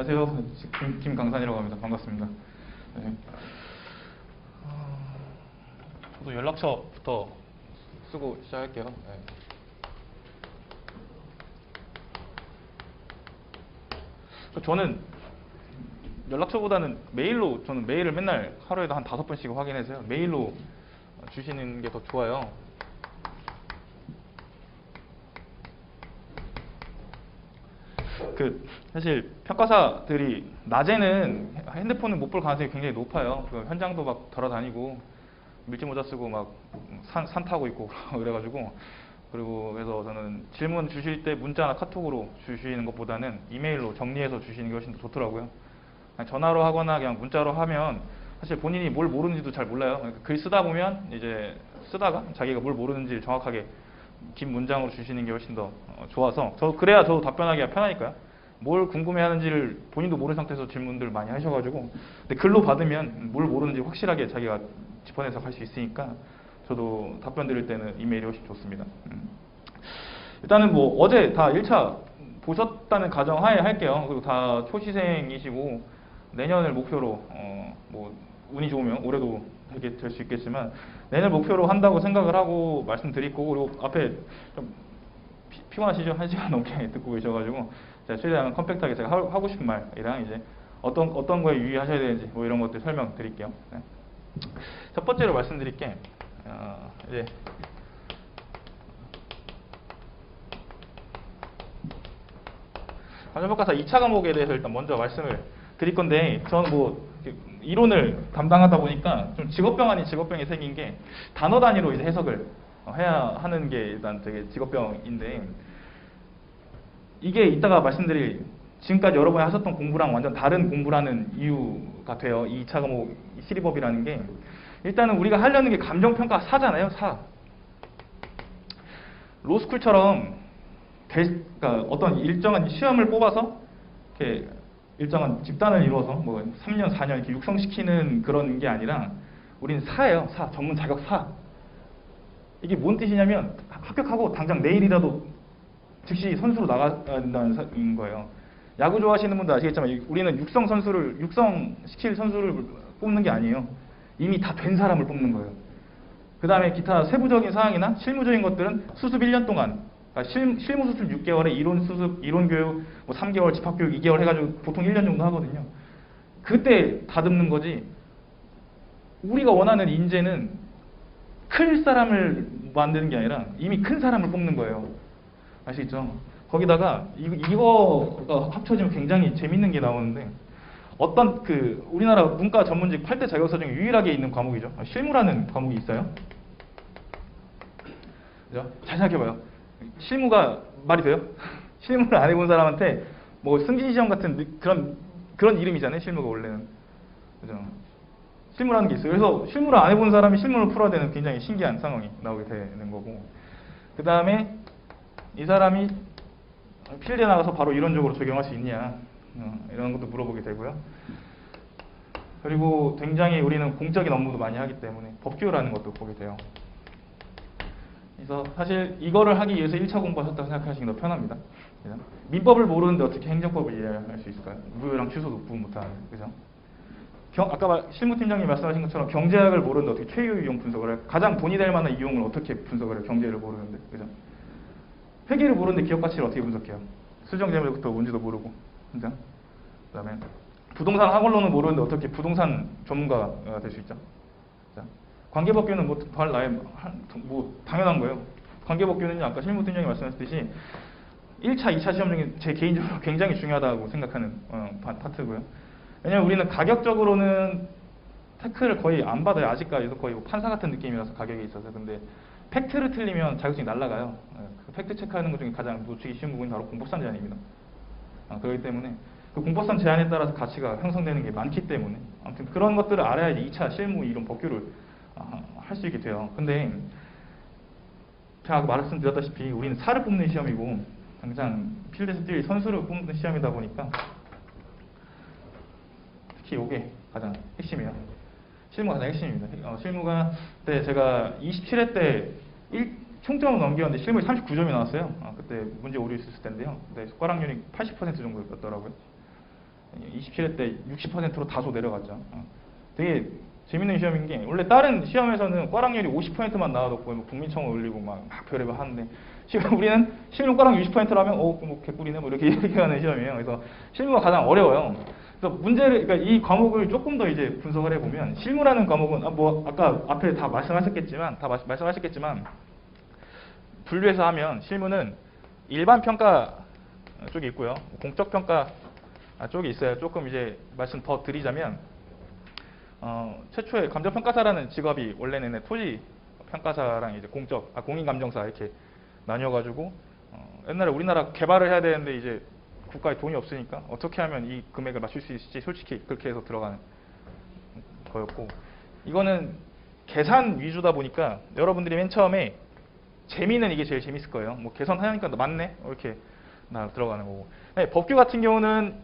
안녕하세요. 김강산이라고 합니다. 반갑습니다. 네. 저도 연락처부터 쓰고 시작할게요. 네. 저는 연락처보다는 메일로, 저는 메일을 맨날 하루에도 한 5번씩 확인해서요. 메일로 주시는 게 더 좋아요. 사실 평가사들이 낮에는 핸드폰을 못 볼 가능성이 굉장히 높아요. 현장도 막 돌아다니고 밀짚 모자 쓰고 막 산 타고 있고 그래가지고, 그래서 저는 질문 주실 때 문자나 카톡으로 주시는 것보다는 이메일로 정리해서 주시는 게 훨씬 더 좋더라고요. 그냥 전화로 하거나 그냥 문자로 하면 사실 본인이 뭘 모르는지도 잘 몰라요. 글 쓰다 보면 이제 쓰다가 자기가 뭘 모르는지 정확하게 긴 문장으로 주시는 게 훨씬 더 좋아서, 그래야 저도 답변하기가 편하니까요. 뭘 궁금해하는지를 본인도 모르는 상태에서 질문들 많이 하셔가지고, 근데 글로 받으면 뭘 모르는지 확실하게 자기가 짚어내서 할 수 있으니까 저도 답변 드릴 때는 이메일이 훨씬 좋습니다. 일단은 뭐 어제 다 1차 보셨다는 가정하에 할게요. 그리고 다 초시생이시고 내년을 목표로 뭐 운이 좋으면 올해도 되게 될 수 있겠지만 내년을 목표로 한다고 생각을 하고 말씀드릴 거고, 그리고 앞에 좀 피곤하시죠? 1시간 넘게 듣고 계셔가지고 제가 최대한 컴팩트하게 제가 하고 싶은 말이랑 이제 어떤 거에 유의하셔야 되는지 뭐 이런 것들 설명드릴게요. 네. 첫 번째로 말씀드릴 게 이제 감정평가사 2차 과목에 대해서 일단 먼저 말씀을 드릴 건데, 저는 뭐 이론을 담당하다 보니까 좀 직업병 아닌 직업병이 생긴 게 단어 단위로 이제 해석을 해야 하는 게 일단 되게 직업병인데, 이게 이따가 말씀드릴 지금까지 여러분이 하셨던 공부랑 완전 다른 공부라는 이유가 돼요. 이 2차 과목 시리법이라는 게, 일단은 우리가 하려는 게 감정평가 4잖아요. 4. 로스쿨처럼 그러니까 어떤 일정한 시험을 뽑아서 이렇게 일정한 집단을 이루어서 뭐 3년, 4년 이렇게 육성시키는 그런 게 아니라 우리는 4예요. 4. 전문 자격 4. 이게 뭔 뜻이냐면 합격하고 당장 내일이라도 즉시 선수로 나가야 된다는 거예요. 야구 좋아하시는 분들 아시겠지만 우리는 육성시킬 선수를 뽑는 게 아니에요. 이미 다 된 사람을 뽑는 거예요. 그 다음에 기타 세부적인 사항이나 실무적인 것들은 수습 1년 동안, 그러니까 실무 수습 6개월에 이론 수습, 이론 교육 뭐 3개월, 집합 교육 2개월 해가지고 보통 1년 정도 하거든요. 그때 다듬는 거지. 우리가 원하는 인재는 클 사람을 만드는 게 아니라 이미 큰 사람을 뽑는 거예요. 아시겠죠? 거기다가 이거가 합쳐지면 굉장히 재밌는 게 나오는데, 어떤 우리나라 문과 전문직 8대 자격서 중에 유일하게 있는 과목이죠. 실무라는 과목이 있어요. 그죠? 잘 생각해봐요. 실무가 말이 돼요? 실무를 안 해본 사람한테 뭐 승진시험 같은 그런 이름이잖아요. 실무가 원래는. 그죠? 실무라는 게 있어요. 그래서 실무를 안 해본 사람이 실무를 풀어야 되는 굉장히 신기한 상황이 나오게 되는 거고, 그 다음에 이 사람이 필드에 나가서 바로 이론적으로 적용할 수 있냐, 이런 것도 물어보게 되고요. 그리고 굉장히 우리는 공적인 업무도 많이 하기 때문에 법규라는 것도 보게 돼요. 그래서 사실 이거를 하기 위해서 1차 공부하셨다고 생각하시는 게 더 편합니다. 그죠? 민법을 모르는데 어떻게 행정법을 이해할 수 있을까요? 무효랑 취소도 구분 못하는데, 그죠? 아까 실무팀장님 말씀하신 것처럼 경제학을 모르는데 어떻게 최유 이용 분석을 할까요? 가장 돈이 될 만한 이용을 어떻게 분석을 해요? 경제를 모르는데, 그죠? 회계를 모르는데 기업 가치를 어떻게 분석해요? 수정재물부터 뭔지도 모르고, 그죠? 그다음에 부동산 학원론은 모르는데 어떻게 부동산 전문가가 될 수 있죠? 그죠? 관계법규는 뭐 당연한 거예요. 관계법규는요, 아까 실무팀장님 말씀하셨듯이 1차, 2차 시험 중에 제 개인적으로 굉장히 중요하다고 생각하는 파트고요. 왜냐면 우리는 가격적으로는 태클을 거의 안 받아요. 아직까지도 거의 판사 같은 느낌이라서 가격에 있어서. 근데 팩트를 틀리면 자격증이 날아가요. 그 팩트 체크하는 것 중에 가장 놓치기 쉬운 부분이 바로 공법상 제한입니다. 그렇기 때문에 그 공법상 제한에 따라서 가치가 형성되는 게 많기 때문에, 아무튼 그런 것들을 알아야 이제 2차 실무 이론 법규를 할 수 있게 돼요. 근데 제가 아까 말씀드렸다시피 우리는 사를 뽑는 시험이고 당장 필드에서 뛸 선수를 뽑는 시험이다 보니까 특히 이게 가장 핵심이에요. 실무가 가장 핵심입니다. 실무가 그때 제가 27회 때 총점을 넘겼는데 실무에 39점이 나왔어요. 그때 문제 오류 있었을 텐데요. 근데 숟가락률이 80% 정도였더라고요. 27회 때 60%로 다소 내려갔죠. 되게 재밌는 시험인 게 원래 다른 시험에서는 꽈락률이 50%만 나와도 거의 뭐 국민청원 올리고 막 별의별 하는데 우리는 실무 꽈락 60%라면 뭐 개꿀이네 뭐 이렇게 얘기하는 시험이에요. 그래서 실무가 가장 어려워요. 그래서 문제를 그러니까 이 과목을 조금 더 이제 분석을 해보면 실무라는 과목은 뭐 아까 앞에 다 말씀하셨겠지만 분류해서 하면 실무는 일반 평가 쪽이 있고요. 공적 평가 쪽이 있어요. 조금 이제 말씀 더 드리자면 최초에 감정평가사라는 직업이 원래는 토지 평가사랑 이제 공인감정사 이렇게 나뉘어가지고 옛날에 우리나라 개발을 해야 되는데 이제 국가에 돈이 없으니까 어떻게 하면 이 금액을 맞출 수 있을지 솔직히 그렇게 해서 들어가는 거였고 이거는 계산 위주다 보니까 여러분들이 맨 처음에 재미는 이게 제일 재밌을 거예요. 뭐 계산하니까 맞네 이렇게 나 들어가는 거고. 네, 법규 같은 경우는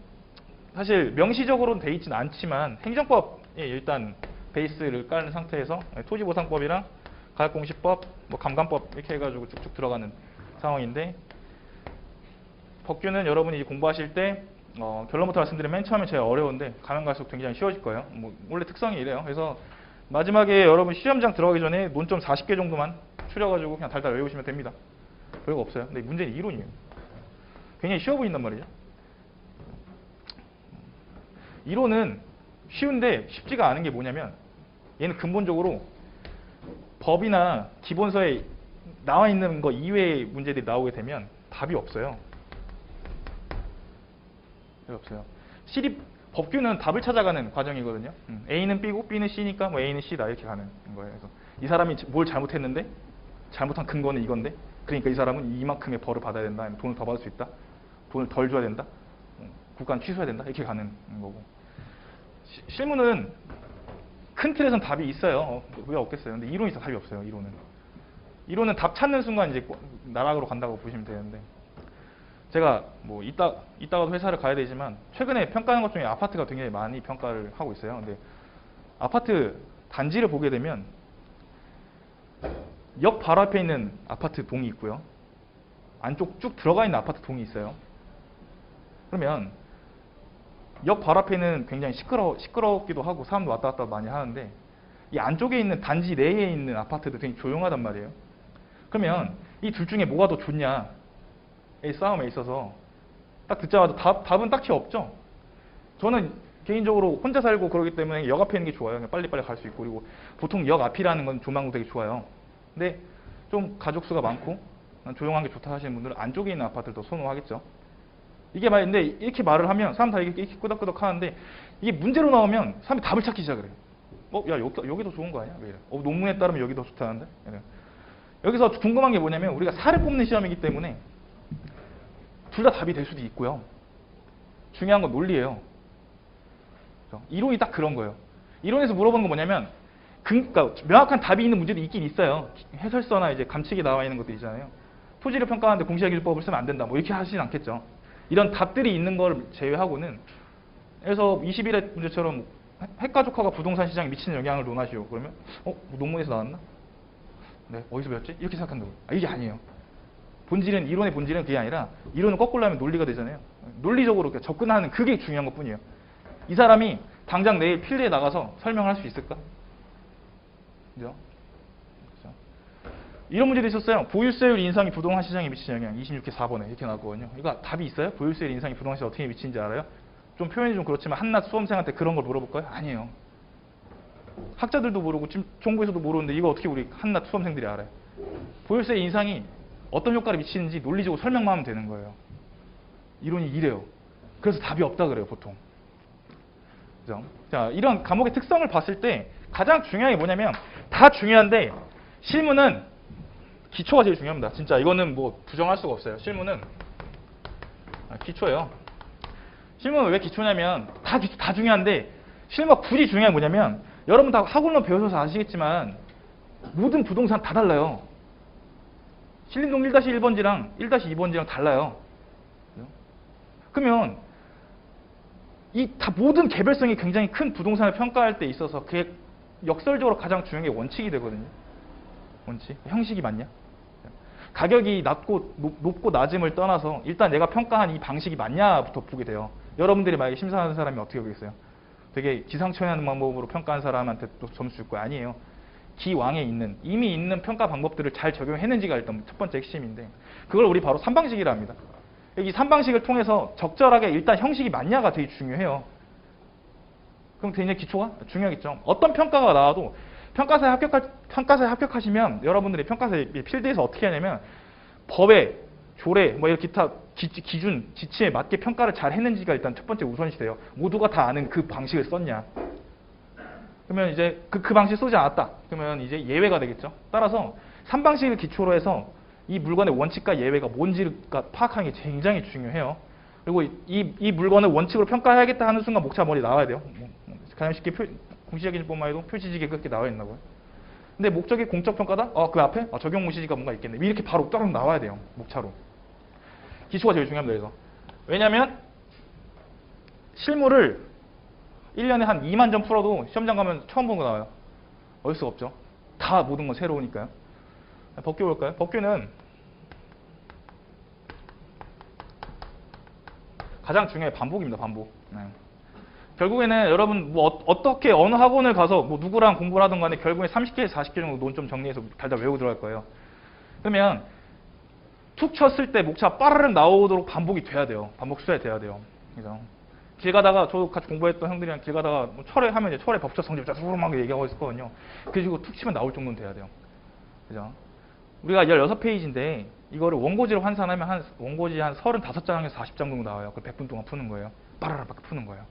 사실 명시적으로는 돼 있지는 않지만 행정법에 일단 베이스를 깔는 상태에서 토지보상법이랑 가액공시법, 뭐 감감법 이렇게 해가지고 쭉쭉 들어가는 상황인데 법규는 여러분이 공부하실 때 결론부터 말씀드리면 맨 처음에 제일 어려운데 가면 갈수록 굉장히 쉬워질 거예요. 뭐 원래 특성이 이래요. 그래서 마지막에 여러분 시험장 들어가기 전에 논점 40개 정도만 추려가지고 그냥 달달 외우시면 됩니다. 별거 없어요. 근데 문제는 이론이에요. 굉장히 쉬워 보인단 말이죠. 이론은 쉬운데 쉽지가 않은 게 뭐냐면 얘는 근본적으로 법이나 기본서에 나와 있는 거 이외의 문제들이 나오게 되면 답이 없어요. 답이 없어요. 법규는 답을 찾아가는 과정이거든요. A는 B고 B는 C니까 뭐 A는 C다 이렇게 가는 거예요. 그래서 이 사람이 뭘 잘못했는데 잘못한 근거는 이건데 그러니까 이 사람은 이만큼의 벌을 받아야 된다. 아니면 돈을 더 받을 수 있다. 돈을 덜 줘야 된다. 국가는 취소해야 된다. 이렇게 가는 거고. 실무는 큰 틀에서는 답이 있어요. 왜 없겠어요. 근데 이론이 답이 없어요. 이론은 답 찾는 순간 이제 나락으로 간다고 보시면 되는데 제가 뭐 이따가도 회사를 가야 되지만 최근에 평가하는 것 중에 아파트가 굉장히 많이 평가를 하고 있어요. 근데 아파트 단지를 보게 되면 역 바로 앞에 있는 아파트 동이 있고요. 안쪽 쭉 들어가 있는 아파트 동이 있어요. 그러면 역 바로 앞에는 굉장히 시끄럽기도 하고 사람도 왔다 갔다 많이 하는데 이 안쪽에 있는 단지 내에 있는 아파트도 되게 조용하단 말이에요. 그러면 이 둘 중에 뭐가 더 좋냐의 싸움에 있어서 딱 듣자마자 답은 딱히 없죠. 저는 개인적으로 혼자 살고 그러기 때문에 역 앞에 있는 게 좋아요. 그냥 빨리빨리 갈 수 있고 그리고 보통 역 앞이라는 건 조망도 되게 좋아요. 근데 좀 가족 수가 많고 조용한 게 좋다 하시는 분들은 안쪽에 있는 아파트를 더 선호하겠죠. 이게 말인데 이렇게 말을 하면 사람 다 이렇게 끄덕끄덕 하는데 이게 문제로 나오면 사람이 답을 찾기 시작을 해요. 야 여기 더 좋은 거 아니야? 왜 이래? 논문에 따르면 여기 더 좋다는데? 이래. 여기서 궁금한 게 뭐냐면 우리가 살을 뽑는 시험이기 때문에 둘 다 답이 될 수도 있고요. 중요한 건 논리예요. 그렇죠? 이론이 딱 그런 거예요. 이론에서 물어보는 건 뭐냐면 그러니까 명확한 답이 있는 문제도 있긴 있어요. 해설서나 이제 감칙이 나와 있는 것도 있잖아요. 토지를 평가하는데 공시지가기준법을 쓰면 안 된다. 뭐 이렇게 하시진 않겠죠. 이런 답들이 있는 걸 제외하고는 그래서 21회 문제처럼 핵가족화가 부동산 시장에 미치는 영향을 논하시오. 그러면 논문에서 나왔나? 네, 어디서 배웠지? 이렇게 생각한다고. 이게 아니에요. 이론의 본질은 그게 아니라 이론을 거꾸로 하면 논리가 되잖아요. 논리적으로 접근하는 그게 중요한 것뿐이에요. 이 사람이 당장 내일 필드에 나가서 설명할 수 있을까? 그죠? 이런 문제도 있었어요. 보유세율 인상이 부동산 시장에 미치는 영향 26회 4번에 이렇게 나왔거든요. 이거 답이 있어요? 보유세율 인상이 부동산 시장에 어떻게 미치는지 알아요? 좀 표현이 좀 그렇지만 한낱 수험생한테 그런 걸 물어볼까요? 아니에요. 학자들도 모르고 지금 정부에서도 모르는데 이거 어떻게 우리 한낱 수험생들이 알아요? 보유세 인상이 어떤 효과를 미치는지 논리적으로 설명만 하면 되는 거예요. 이론이 이래요. 그래서 답이 없다 그래요, 보통. 그죠? 자, 이런 과목의 특성을 봤을 때 가장 중요한 게 뭐냐면 다 중요한데 실무는 기초가 제일 중요합니다. 진짜 이거는 뭐 부정할 수가 없어요. 실무는 기초예요. 실무는 왜 기초냐면 다 중요한데 실무가 굳이 중요한 게 뭐냐면 여러분 다 학원만 배우셔서 아시겠지만 모든 부동산 다 달라요. 신림동 1-1번지랑 1-2번지랑 달라요. 그러면 모든 개별성이 굉장히 큰 부동산을 평가할 때 있어서 그게 역설적으로 가장 중요한 게 원칙이 되거든요. 원칙. 형식이 맞냐? 가격이 높고 낮음을 떠나서 일단 내가 평가한 이 방식이 맞냐부터 보게 돼요. 여러분들이 만약에 심사하는 사람이 어떻게 보겠어요? 되게 기상천외한 방법으로 평가한 사람한테 또 점수 줄 거야? 아니에요. 기왕에 있는, 이미 있는 평가 방법들을 잘 적용했는지가 일단 첫 번째 핵심인데, 그걸 우리 바로 3방식이라 합니다. 이 3방식을 통해서 적절하게 일단 형식이 맞냐가 되게 중요해요. 그럼 굉장히 기초가 중요하겠죠. 어떤 평가가 나와도 평가사에 합격하시면 여러분들이 평가사의 필드에서 어떻게 하냐면 법에, 조례, 뭐 이런 기타 기준, 지침에 맞게 평가를 잘 했는지가 일단 첫 번째 우선시 돼요. 모두가 다 아는 그 방식을 썼냐. 그러면 이제 그 방식 쓰지 않았다. 그러면 이제 예외가 되겠죠. 따라서 3방식을 기초로 해서 이 물건의 원칙과 예외가 뭔지를 파악하는 게 굉장히 중요해요. 그리고 이 물건을 원칙으로 평가해야겠다 하는 순간 목차 머리 나와야 돼요. 가장 쉽게 공시적인 것뿐만 해도 표시지게 그렇게 나와 있나고요. 근데 목적이 공적 평가다? 그 앞에 적용 공시지가 뭔가 있겠네. 이렇게 바로 떨어져 나와야 돼요. 목차로. 기초가 제일 중요합니다. 그래서. 왜냐면 실무를 1년에 한 2만 점 풀어도 시험장 가면 처음 보는 거 나와요. 어쩔 수가 없죠. 다 모든 건 새로우니까요. 법규 볼까요? 법규는 가장 중요한 반복입니다. 반복. 네. 결국에는 여러분 뭐 어떻게 어느 학원을 가서 뭐 누구랑 공부를 하든 간에 결국에 30개, 40개 정도 논점 정리해서 달달 외우고 들어갈 거예요. 그러면 툭 쳤을 때 목차 빠르르 나오도록 반복이 돼야 돼요. 반복 수야 돼야 돼요. 그죠? 길 가다가 저도 같이 공부했던 형들이랑 길 가다가 뭐 철회 하면 이제 철회 법적 성질 막 얘기하고 있었거든요. 그리고 툭 치면 나올 정도는 돼야 돼요. 그죠? 우리가 16페이지인데 이거를 원고지로 환산하면 원고지 한 35장에서 40장 정도 나와요. 그 100분 동안 푸는 거예요. 빠르르 막 푸는 거예요.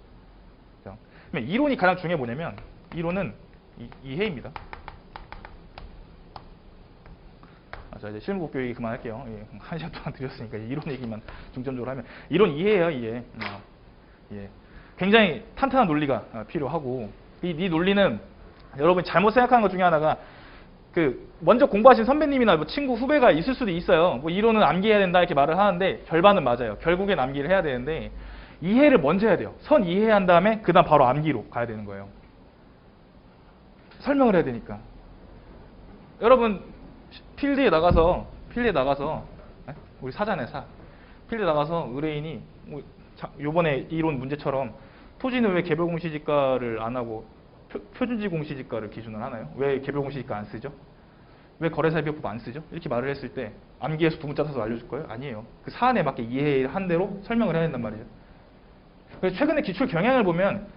그죠? 그러면 이론이 가장 중요해 뭐냐면 이론은 이해입니다. 자, 이제 실무 목표 얘기 그만할게요. 예, 1시간 동안 드렸으니까 이론 얘기만 중점적으로 하면 이론 이해예요, 이해. 예. 굉장히 탄탄한 논리가 필요하고 이 논리는 여러분이 잘못 생각하는 것 중에 하나가 먼저 공부하신 선배님이나 뭐 친구, 후배가 있을 수도 있어요. 뭐 이론은 암기해야 된다 이렇게 말을 하는데 절반은 맞아요. 결국엔 암기를 해야 되는데 이해를 먼저 해야 돼요. 선 이해한 다음에 그 다음 바로 암기로 가야 되는 거예요. 설명을 해야 되니까. 여러분 필드에 나가서 우리 사잖아요. 필드에 나가서 의뢰인이 요번에 이론 문제처럼 토지는 왜 개별 공시지가를 안 하고 표준지 공시지가를 기준으로 하나요? 왜 개별 공시지가 안 쓰죠? 왜 거래사비법 안 쓰죠? 이렇게 말을 했을 때 암기해서 두문자 써서 알려줄 거예요? 아니에요. 그 사안에 맞게 이해한 대로 설명을 해야 된단 말이에요. 그래서 최근에 기출 경향을 보면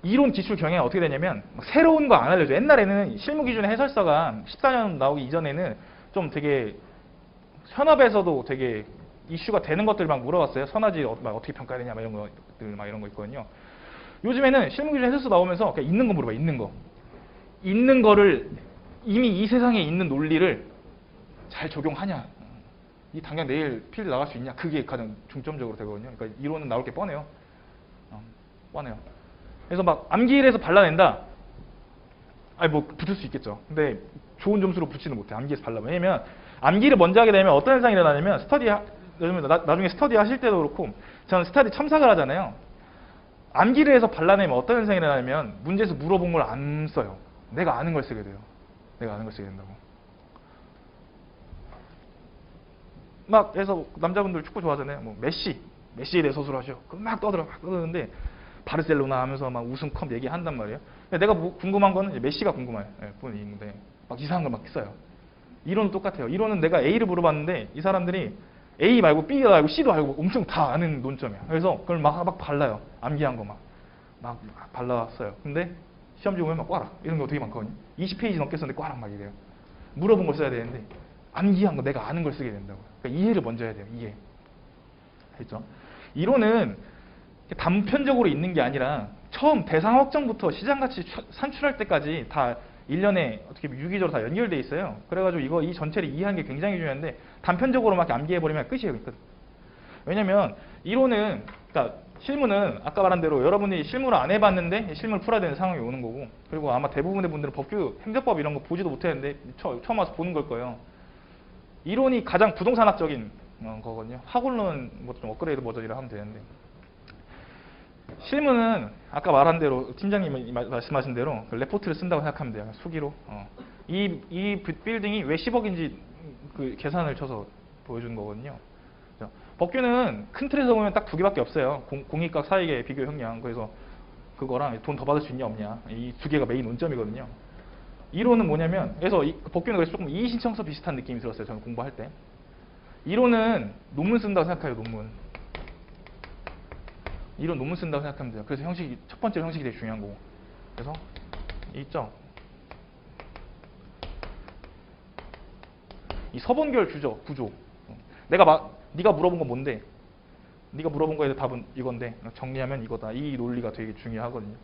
이론 기출 경향이 어떻게 되냐면 새로운 거 안 알려줘요. 옛날에는 실무 기준의 해설서가 14년 나오기 이전에는 좀 되게 현업에서도 되게 이슈가 되는 것들 막 물어봤어요. 선화지 어떻게 평가해야 되냐 이런 것들 이런 거 있거든요. 요즘에는 실무 기준 해설서 나오면서 그냥 있는 거 물어봐. 있는 거를 이미 이 세상에 있는 논리를 잘 적용하냐. 이 당장 내일 필드 나갈 수 있냐. 그게 가장 중점적으로 되거든요. 그러니까 이론은 나올 게 뻔해요. 뻔해요. 그래서 막 암기를 해서 발라낸다. 뭐 붙을 수 있겠죠. 근데 좋은 점수로 붙지는 못해. 암기해서 발라면. 왜냐면 암기를 먼저 하게 되면 어떤 현상이 일어나냐면 나중에 스터디 하실 때도 그렇고 저는 스터디 첨삭을 하잖아요. 암기를 해서 발라내면 어떤 현상이 일어나냐면 문제에서 물어본 걸 안 써요. 내가 아는 걸 쓰게 돼요. 내가 아는 걸 쓰게 된다고. 막 해서 남자분들 축구 좋아하잖아요. 뭐 메시에 대해 서술하셔. 그럼 막 떠드는데 바르셀로나 하면서 막 우승컵 얘기한단 말이에요. 내가 궁금한 거는 메시가 궁금해요. 뿐인데 막 이상한 걸 막 써요. 이론은 똑같아요. 이론은 내가 A를 물어봤는데 이 사람들이 A 말고 B도 알고 C도 알고 엄청 다 아는 논점이야. 그래서 그걸 막 발라요. 암기한 거 막 발라왔어요. 근데 시험지 보면 막 꽈라 이런 거 되게 많거든요. 20페이지 넘게 썼는데 꽈라 막 이래요. 물어본 걸 써야 되는데 암기한 거 내가 아는 걸 쓰게 된다고요. 그러니까 이해를 먼저 해야 돼요. 이해. 알겠죠? 이론은 단편적으로 있는 게 아니라 처음 대상 확정부터 시장가치 산출할 때까지 다 1년에 어떻게 유기적으로 다 연결돼 있어요. 그래가지고 이 전체를 이해하는 게 굉장히 중요한데 단편적으로 막 암기해버리면 끝이에요. 왜냐면 이론은, 그러니까 실무는 아까 말한 대로 여러분이 실무를 안 해봤는데 실무를 풀어야 되는 상황이 오는 거고, 그리고 아마 대부분의 분들은 법규, 행정법 이런 거 보지도 못했는데 처음 와서 보는 걸 거예요. 이론이 가장 부동산학적인 거거든요. 학원론 뭐 좀 업그레이드 버전이라 하면 되는데, 실무는 아까 말한 대로 팀장님이 말씀하신 대로 그 레포트를 쓴다고 생각하면 돼요. 수기로. 이 빌딩이 왜 10억인지 그 계산을 쳐서 보여주는 거거든요. 법규는 큰 틀에서 보면 딱 두 개밖에 없어요. 공익과 사익의 비교 형량. 그래서 그거랑 돈 더 받을 수 있냐 없냐. 이 두 개가 메인 논점이거든요. 이론은 뭐냐면, 그래서 법규는 그래서 조금 이의신청서 비슷한 느낌이 들었어요. 저는 공부할 때. 이론은 논문 쓴다고 생각해요. 논문. 이론 논문 쓴다고 생각하면 돼요. 그래서 형식이, 첫 번째 형식이 되게 중요한 거고. 그래서 있죠. 이 서본결 구조. 네가 물어본 건 뭔데? 네가 물어본 거에 대해 답은 이건데 정리하면 이거다. 이 논리가 되게 중요하거든요.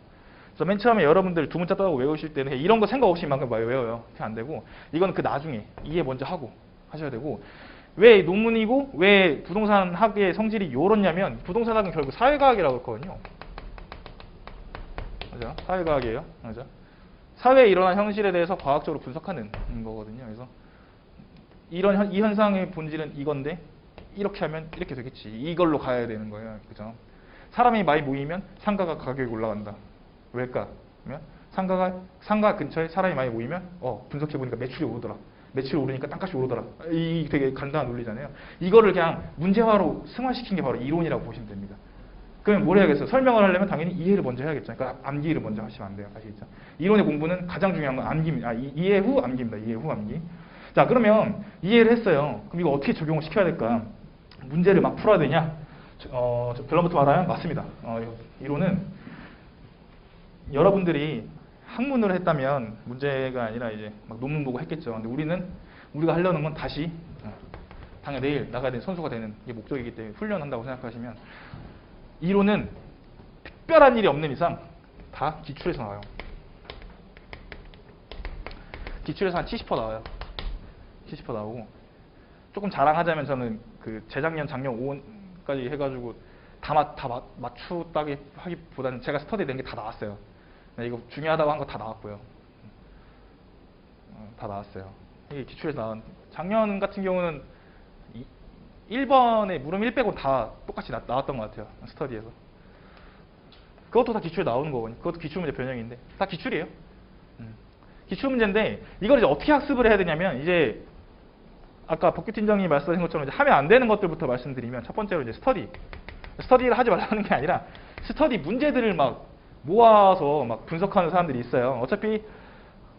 그래서 맨 처음에 여러분들 두 문자 따고 외우실 때는 이런 거 생각 없이 막 외워요. 그게 안 되고 이건 그 나중에 이해 먼저 하고 하셔야 되고, 왜 논문이고 왜 부동산 학의 성질이 요렇냐면 부동산 학은 결국 사회과학이라고 했거든요. 맞아? 사회과학이에요. 맞아? 사회에 일어난 현실에 대해서 과학적으로 분석하는 거거든요. 그래서 이 현상의 본질은 이건데 이렇게 하면 이렇게 되겠지. 이걸로 가야 되는 거예요. 그죠? 사람이 많이 모이면 상가가 가격이 올라간다. 왜일까? 그러면 상가 근처에 사람이 많이 모이면 분석해 보니까 매출이 오르더라. 매출이 오르니까 땅값이 오르더라. 이 되게 간단한 논리잖아요. 이거를 그냥 문제화로 승화시킨 게 바로 이론이라고 보시면 됩니다. 그러면 뭘 해야겠어요? 설명을 하려면 당연히 이해를 먼저 해야겠죠. 그러니까 암기를 먼저 하시면 안 돼요. 아시겠죠? 이론의 공부는 가장 중요한 건 암기입니다. 이해 후 암기입니다. 이해 후 암기. 자, 그러면 이해를 했어요. 그럼 이거 어떻게 적용을 시켜야 될까? 문제를 막 풀어야 되냐? 결론부터 말하면 맞습니다. 이론은 여러분들이 학문으로 했다면 문제가 아니라 이제 막 논문 보고 했겠죠. 근데 우리가 하려는 건 다시 당연 내일 나가야 되는 선수가 되는 게 목적이기 때문에 훈련한다고 생각하시면, 이론은 특별한 일이 없는 이상 다 기출에서 나와요. 기출에서 한 70% 나와요. 70% 나오고, 조금 자랑하자면 저는 그 재작년 작년 5월까지 해가지고 다 맞추다기 하기보다는 제가 스터디 된 게 다 나왔어요. 이거 중요하다고 한 거 다 나왔고요. 다 나왔어요. 이게 기출에서 나온, 작년 같은 경우는 1번에 물음 1 빼고 다 똑같이 나왔던 것 같아요. 스터디에서. 그것도 다 기출에 나오는 거거든요. 그것도 기출문제 변형인데 다 기출이에요. 기출문제인데 이걸 이제 어떻게 학습을 해야 되냐면, 이제 아까 법규팀장님이 말씀하신 것처럼 이제 하면 안 되는 것들부터 말씀드리면, 첫 번째로 이제 스터디를 하지 말라는 게 아니라 스터디 문제들을 막 모아서 막 분석하는 사람들이 있어요. 어차피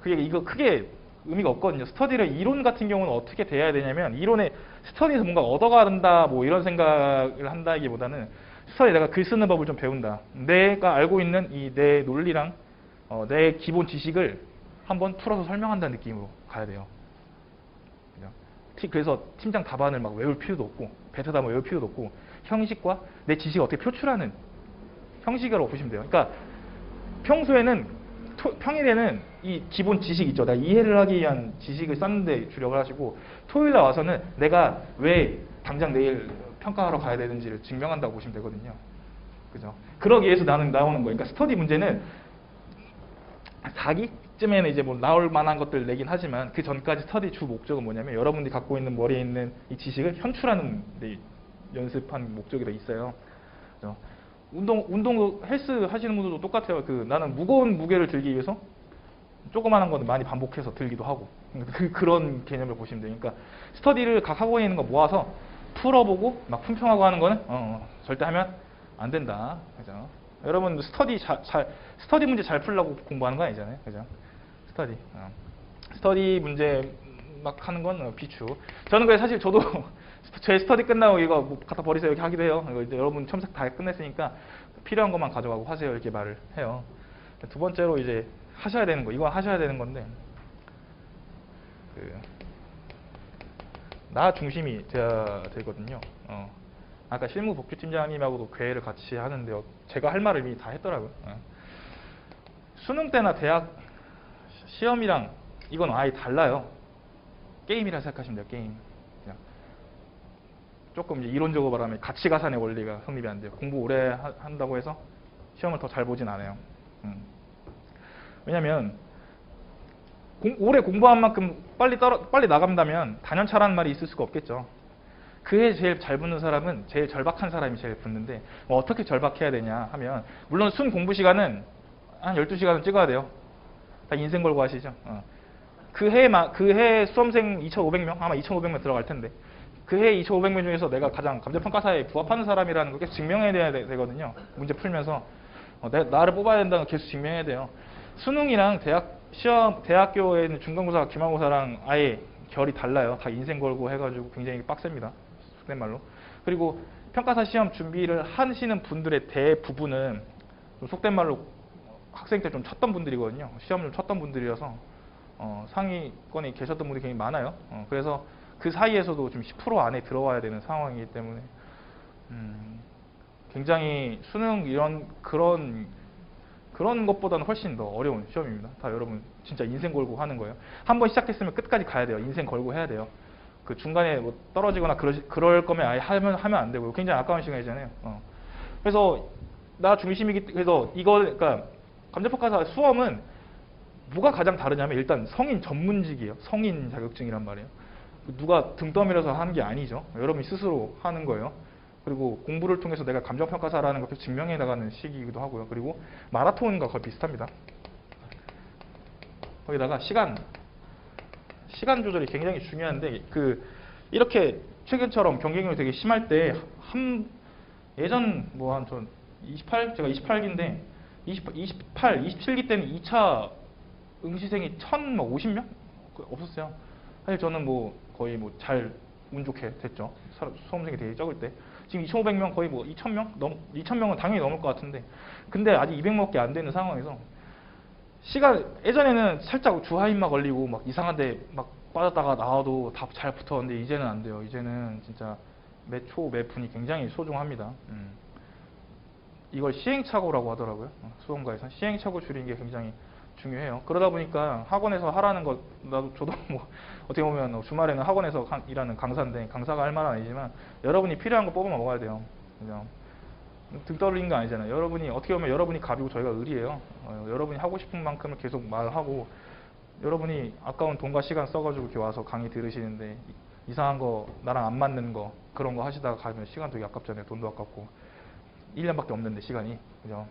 이거 크게 의미가 없거든요. 스터디를 이론 같은 경우는 어떻게 돼야 되냐면, 이론에 스터디에서 뭔가 얻어간다 뭐 이런 생각을 한다기보다는 스터디 내가 글 쓰는 법을 좀 배운다. 내가 알고 있는 이 내 논리랑 내 기본 지식을 한번 풀어서 설명한다는 느낌으로 가야 돼요. 그래서 팀장 답안을 막 외울 필요도 없고 베타 답안 외울 필요도 없고, 형식과 내 지식을 어떻게 표출하는 형식이라고 보시면 돼요. 그러니까 평일에는 이 기본 지식 있죠. 내가 이해를 하기 위한 지식을 쌓는데 주력을 하시고, 토요일날 와서는 내가 왜 당장 내일 평가하러 가야 되는지를 증명한다고 보시면 되거든요. 그죠? 그러기 위해서 나오는 거예요. 그러니까 스터디 문제는 4기쯤에는 이제 뭐 나올 만한 것들 내긴 하지만, 그 전까지 스터디 주 목적은 뭐냐면 여러분들이 갖고 있는 머리에 있는 이 지식을 현출하는 데 연습한 목적이 더 있어요. 그죠? 운동 헬스 하시는 분들도 똑같아요. 나는 무거운 무게를 들기 위해서 조그마한 거는 많이 반복해서 들기도 하고, 그런 개념을 보시면 돼요. 그러니까 스터디를 각 학원에 있는 거 모아서 풀어보고 막 품평하고 하는 거는 절대 하면 안 된다. 그죠? 여러분 스터디 문제 잘 풀려고 공부하는 거 아니잖아요. 그죠? 스터디 문제 막 하는 건 비추. 저는 그래 사실 저도 제 스터디 끝나고 이거 뭐 갖다 버리세요 이렇게 하기도 해요. 이제 여러분 첨삭 다 끝냈으니까 필요한 것만 가져가고 하세요 이렇게 말을 해요. 두 번째로 이제 하셔야 되는 거, 이건 하셔야 되는 건데, 나 중심이 돼야 되거든요. 아까 실무 법규팀장님하고도 회의를 같이 하는데요. 제가 할 말을 이미 다 했더라고요. 수능 때나 대학 시험이랑 이건 아예 달라요. 게임이라 생각하시면 돼요. 게임. 그냥 조금 이제 이론적으로 말하면 가치가산의 원리가 성립이 안 돼요. 공부 오래 한다고 해서 시험을 더 잘 보진 않아요. 왜냐면 오래 공부한 만큼 빨리 나간다면 단연차라는 말이 있을 수가 없겠죠. 그에 제일 잘 붙는 사람은 제일 절박한 사람이 제일 붙는데, 어떻게 절박해야 되냐 하면, 물론 순 공부 시간은 한 12시간은 찍어야 돼요. 다 인생 걸고 하시죠. 그 해 수험생 2,500명, 아마 2,500명 들어갈 텐데, 그해 2,500명 중에서 내가 가장 감정평가사에 부합하는 사람이라는 걸 계속 증명해야 되거든요. 문제 풀면서 나를 뽑아야 된다는 걸 계속 증명해야 돼요. 수능이랑 대학교에 있는 중간고사, 기말고사랑 아예 결이 달라요. 다 인생 걸고 해가지고 굉장히 빡셉니다. 속된 말로. 그리고 평가사 시험 준비를 하시는 분들의 대부분은 좀 속된 말로 학생 때 좀 쳤던 분들이거든요. 시험 좀 쳤던 분들이라서 상위권에 계셨던 분들이 굉장히 많아요. 그래서 그 사이에서도 좀 10% 안에 들어와야 되는 상황이기 때문에 굉장히 수능 그런 것보다는 훨씬 더 어려운 시험입니다. 다 여러분 진짜 인생 걸고 하는 거예요. 한번 시작했으면 끝까지 가야 돼요. 인생 걸고 해야 돼요. 그 중간에 뭐 떨어지거나 그럴 거면 아예 하면 안 되고요. 굉장히 아까운 시간이잖아요. 그래서 나 중심이기 그러니까 감정평가사 수험은 뭐가 가장 다르냐면 일단 성인 전문직이에요. 성인 자격증이란 말이에요. 누가 등 떠밀어서 하는 게 아니죠. 여러분이 스스로 하는 거예요. 그리고 공부를 통해서 내가 감정평가사라는 걸 증명해 나가는 시기이기도 하고요. 그리고 마라톤과 거의 비슷합니다. 거기다가 시간 조절이 굉장히 중요한데 이렇게 최근처럼 경쟁률이 되게 심할 때 예전 전 28 제가 28기인데 27기 때는 2차 응시생이 1,050명 없었어요. 사실 저는 거의 잘 운 좋게 됐죠. 수험생이 되게 적을 때. 지금 2,500명 거의 2,000명? 2,000명은 당연히 넘을 것 같은데. 근데 아직 200명밖에 안 되는 상황에서 예전에는 살짝 주하인마 걸리고 막 이상한데 막 빠졌다가 나와도 다 잘 붙었는데 이제는 안 돼요. 이제는 진짜 매 초, 매 분이 굉장히 소중합니다. 이걸 시행착오라고 하더라고요. 수험가에서 시행착오 줄이는 게 굉장히 중요해요. 그러다 보니까 학원에서 하라는 것, 저도 어떻게 보면 주말에는 학원에서 일하는 강사인데 강사가 할 말은 아니지만 여러분이 필요한 거 뽑아 먹어야 돼요. 그죠? 등 떠올리는 거 아니잖아요. 여러분이 어떻게 보면 여러분이 갑이고 저희가 을이에요. 여러분이 하고 싶은 만큼을 계속 말하고 여러분이 아까운 돈과 시간 써가지고 이렇게 와서 강의 들으시는데 이상한 거, 나랑 안 맞는 거 그런 거 하시다가 가면 시간 되게 아깝잖아요. 돈도 아깝고 1년밖에 없는데 시간이. 그죠?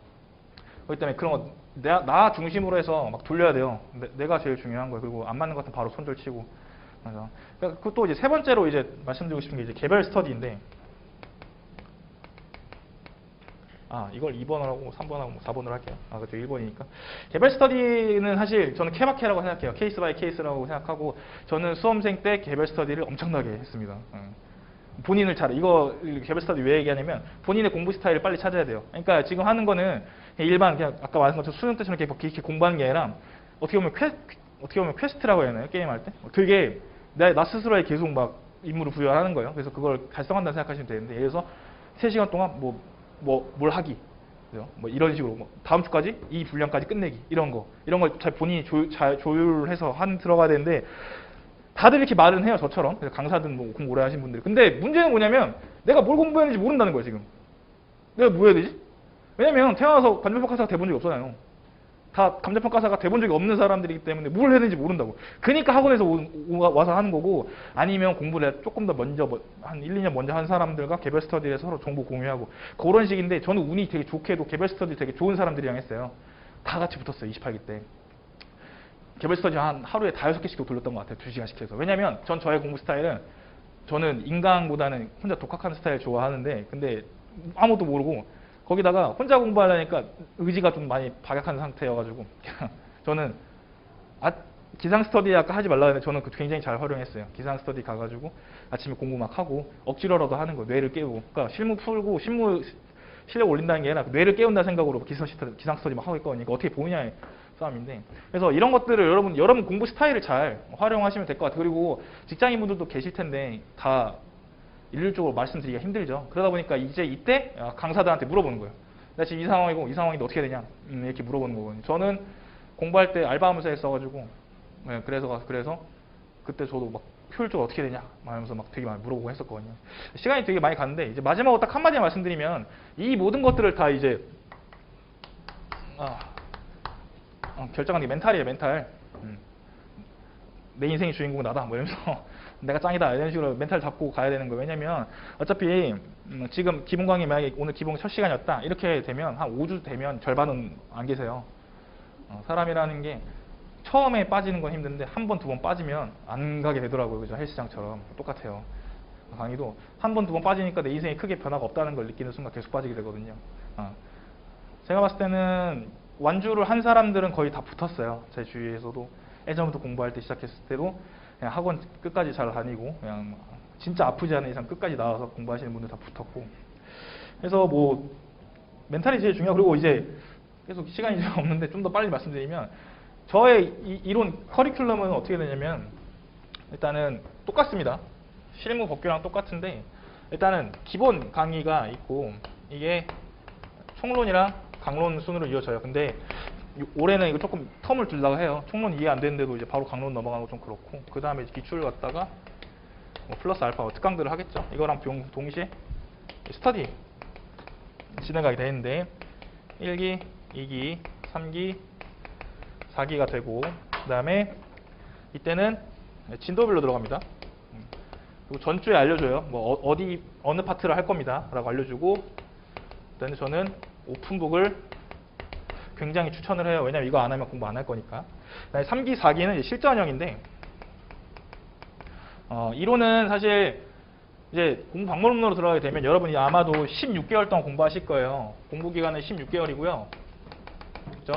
그렇기 때문에 그런 거 나 중심으로 해서 막 돌려야 돼요. 내가 제일 중요한 거예요. 그리고 안 맞는 것 같으면 바로 손절치고. 맞아. 그러니까 또 이제 세 번째로 이제 말씀드리고 싶은 게 이제 개별 스터디인데, 이걸 2번을 하고 3번하고 4번으로 할게요. 그렇죠. 1번이니까. 개별 스터디는 사실 저는 케바케라고 생각해요. 케이스 바이 케이스라고 생각하고, 저는 수험생 때 개별 스터디를 엄청나게 했습니다. 본인을 이거 개별 스터디 왜 얘기하냐면 본인의 공부 스타일을 빨리 찾아야 돼요. 그러니까 지금 하는 거는 그냥 아까 말한 것처럼 수능 때처럼 이렇게 공부하는 게 아니라 어떻게 보면 퀘스트라고 해야 하나요? 게임할 때? 그게 나 스스로에 계속 막 임무를 부여하는 거예요. 그래서 그걸 달성한다고 생각하시면 되는데, 예를 들어서 3시간 동안 뭘 하기. 그죠? 이런 식으로 다음 주까지 이 분량까지 끝내기. 이런 걸 잘 본인이 잘 조율해서 들어가야 되는데, 다들 이렇게 말은 해요. 저처럼. 그래서 강사든 공부 오래 하신 분들이. 근데 문제는 뭐냐면 내가 뭘 공부했는지 모른다는 거예요. 지금. 내가 뭐 해야 되지? 왜냐면 태어나서 감정평가사가 돼본 적이 없잖아요. 다 감정평가사가 돼본 적이 없는 사람들이기 때문에 뭘 해야 되는지 모른다고. 그러니까 학원에서 와서 하는 거고, 아니면 공부를 조금 더 먼저 한 1, 2년 먼저 한 사람들과 개별 스터디를 서로 정보 공유하고 그런 식인데, 저는 운이 되게 좋게도 개별 스터디 되게 좋은 사람들이랑 했어요. 다 같이 붙었어요. 28기 때. 개별 스터디 하루에 5-6개씩도 돌렸던 것 같아요. 2시간씩 해서. 왜냐면 저의 공부 스타일은, 저는 인강보다는 혼자 독학하는 스타일 좋아하는데, 근데 아무것도 모르고 거기다가 혼자 공부하려니까 의지가 좀 많이 박약한 상태여가지고 저는 기상 스터디 아까 하지 말라 했는데 저는 굉장히 잘 활용했어요. 기상 스터디 가가지고 아침에 공부 막 하고 억지로라도 하는 거, 뇌를 깨우고. 그러니까 실무 풀고 실력 올린다는 게 아니라 뇌를 깨운다는 생각으로 기상 스터디 막 하고 있거든요. 그러니까 어떻게 보느냐의 싸움인데, 그래서 이런 것들을 여러분 공부 스타일을 잘 활용하시면 될 것 같아요. 그리고 직장인분들도 계실 텐데 다 일률적으로 말씀드리기가 힘들죠. 그러다 보니까 이때 강사들한테 물어보는 거예요. 나 지금 이 상황인데 어떻게 되냐? 이렇게 물어보는 거거든요. 저는 공부할 때 알바하면서 했어가지고, 그래서 그때 저도 막 효율적으로 어떻게 되냐? 하면서 막 되게 많이 물어보고 했었거든요. 시간이 되게 많이 갔는데, 이제 마지막으로 딱 한마디 말씀드리면, 이 모든 것들을 다 이제 결정하는 게 멘탈이에요. 멘탈. 내 인생의 주인공은 나다. 이러면서 내가 짱이다. 이런 식으로 멘탈 잡고 가야 되는 거예요. 왜냐면 어차피 지금 기본 강의 만약에 오늘 기본 첫 시간이었다. 이렇게 되면 한 5주 되면 절반은 안 계세요. 사람이라는 게 처음에 빠지는 건 힘든데 한 번, 두 번 빠지면 안 가게 되더라고요. 그죠? 헬스장처럼. 똑같아요. 강의도 한 번, 두 번 빠지니까 내 인생에 크게 변화가 없다는 걸 느끼는 순간 계속 빠지게 되거든요. 제가 봤을 때는 완주를 한 사람들은 거의 다 붙었어요. 제 주위에서도 예전부터 공부할 때 시작했을 때도 그냥 학원 끝까지 잘 다니고 그냥 진짜 아프지 않은 이상 끝까지 나와서 공부하시는 분들 다 붙었고, 그래서 뭐 멘탈이 제일 중요하고, 그리고 이제 계속 시간이 좀 없는데 좀 더 빨리 말씀드리면, 저의 이론 커리큘럼은 어떻게 되냐면 일단은 똑같습니다. 실무 법규랑 똑같은데 일단은 기본 강의가 있고 이게 총론이랑 강론 순으로 이어져요. 근데 올해는 이거 조금 텀을 두려고 해요. 총론 이해 안 되는데도 이제 바로 강론 넘어가는 거 좀 그렇고, 그 다음에 기출을 갖다가 뭐 플러스 알파 특강들을 하겠죠. 이거랑 동시에 스터디 진행하게 되는데 1기, 2기, 3기, 4기가 되고, 그 다음에 이때는 진도별로 들어갑니다. 그리고 전주에 알려줘요. 뭐 어느 파트를 할 겁니다 라고 알려주고, 그다음에 저는 오픈북을 굉장히 추천을 해요. 왜냐면 이거 안 하면 공부 안 할 거니까. 그다음에 3기, 4기는 실전형인데, 이론은 사실 이제 공부 방법론으로 들어가게 되면 여러분이 아마도 16개월 동안 공부하실 거예요. 공부 기간은 16개월이고요. 그죠?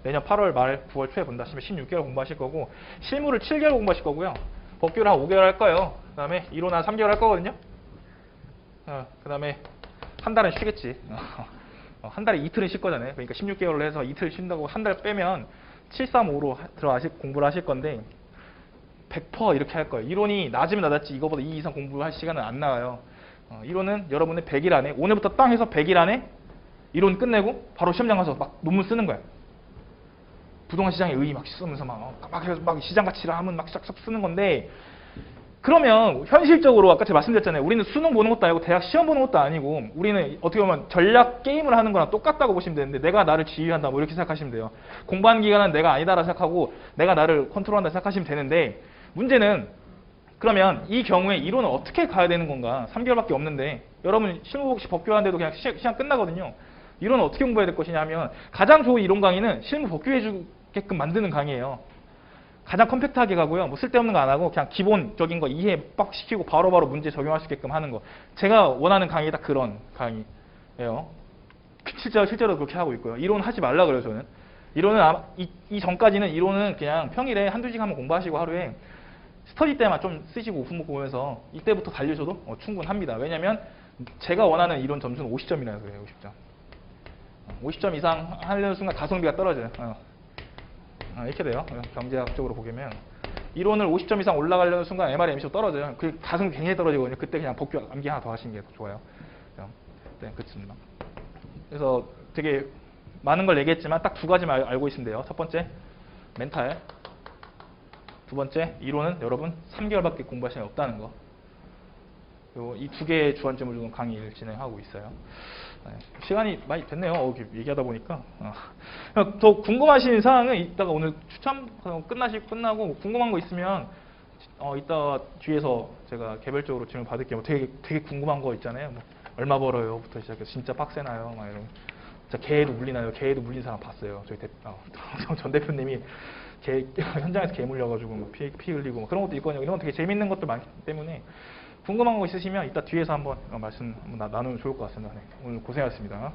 내년 8월 말 9월 초에 본다 하시면 16개월 공부하실 거고, 실무를 7개월 공부하실 거고요. 법규를 한 5개월 할 거예요. 그 다음에 이론 한 3개월 할 거거든요. 그 다음에 한 달은 쉬겠지. 한 달에 이틀은 쉴 거잖아요. 그러니까 16개월로 해서 이틀 쉰다고 한 달 빼면 735로 공부를 하실 건데 100% 이렇게 할 거예요. 이론이 낮으면 낮았지 이거보다 2 이상 공부할 시간은 안 나와요. 이론은 여러분의 100일 안에, 오늘부터 땅 해서 100일 안에 이론 끝내고 바로 시험장 가서 막 논문 쓰는 거야. 부동산 시장에 의의 막 쓰면서 막 시장 가치를 하면 막 싹싹 쓰는 건데, 그러면 현실적으로 아까 제가 말씀드렸잖아요. 우리는 수능 보는 것도 아니고 대학 시험 보는 것도 아니고 우리는 어떻게 보면 전략 게임을 하는 거랑 똑같다고 보시면 되는데, 내가 나를 지휘한다 뭐 이렇게 생각하시면 돼요. 공부하는 기간은 내가 아니다라 생각하고 내가 나를 컨트롤한다 생각하시면 되는데, 문제는 그러면 이 경우에 이론을 어떻게 가야 되는 건가? 3개월밖에 없는데 여러분 실무복시 법규하는데도 그냥 시간 끝나거든요. 이론을 어떻게 공부해야 될 것이냐 하면, 가장 좋은 이론 강의는 실무 법규해주게끔 만드는 강의예요. 가장 컴팩트하게 가고요. 뭐 쓸데없는 거 안 하고 그냥 기본적인 거 이해 빡 시키고 바로바로 문제 적용할 수 있게끔 하는 거. 제가 원하는 강의 딱 그런 강의예요. 실제로 그렇게 하고 있고요. 이론 하지 말라 그래요, 저는. 이론은 이 전까지는 이론은 그냥 평일에 한두 시간만 공부하시고 하루에 스터디 때만 좀 쓰시고 오픈북 보면서 이때부터 달리셔도 충분합니다. 왜냐면 제가 원하는 이론 점수는 50점이라서 그래요. 50점. 50점 이상 하려는 순간 가성비가 떨어져요. 이렇게 돼요. 경제학적으로 보면 이론을 50점 이상 올라가려는 순간 MR, MC도 떨어져요. 그 가성비 굉장히 떨어지거든요. 그때 그냥 법규 암기 하나 더 하시는 게 더 좋아요. 네, 그렇습니다. 그래서 되게 많은 걸 얘기했지만 딱 두 가지만 알고 있으면 돼요. 첫 번째, 멘탈. 두 번째, 이론은 여러분 3개월밖에 공부할 시간이 없다는 거. 그리고 이 두 개의 주안점을 두고 강의를 진행하고 있어요. 시간이 많이 됐네요. 얘기하다 보니까. 더 궁금하신 사항은 이따가 오늘 추첨 끝나고 궁금한 거 있으면 이따 뒤에서 제가 개별적으로 질문 받을게요. 되게 궁금한 거 있잖아요. 뭐 얼마 벌어요?부터 시작해서 진짜 빡세나요? 막 이런. 진짜 개에도 물리나요? 개에도 물린 사람 봤어요. 저희 전 대표님이 현장에서 개 물려가지고 피 흘리고 그런 것도 있거든요. 이런 건 되게 재밌는 것도 많기 때문에 궁금한 거 있으시면 이따 뒤에서 한번 말씀 나누면 좋을 것 같습니다. 네, 오늘 고생하셨습니다.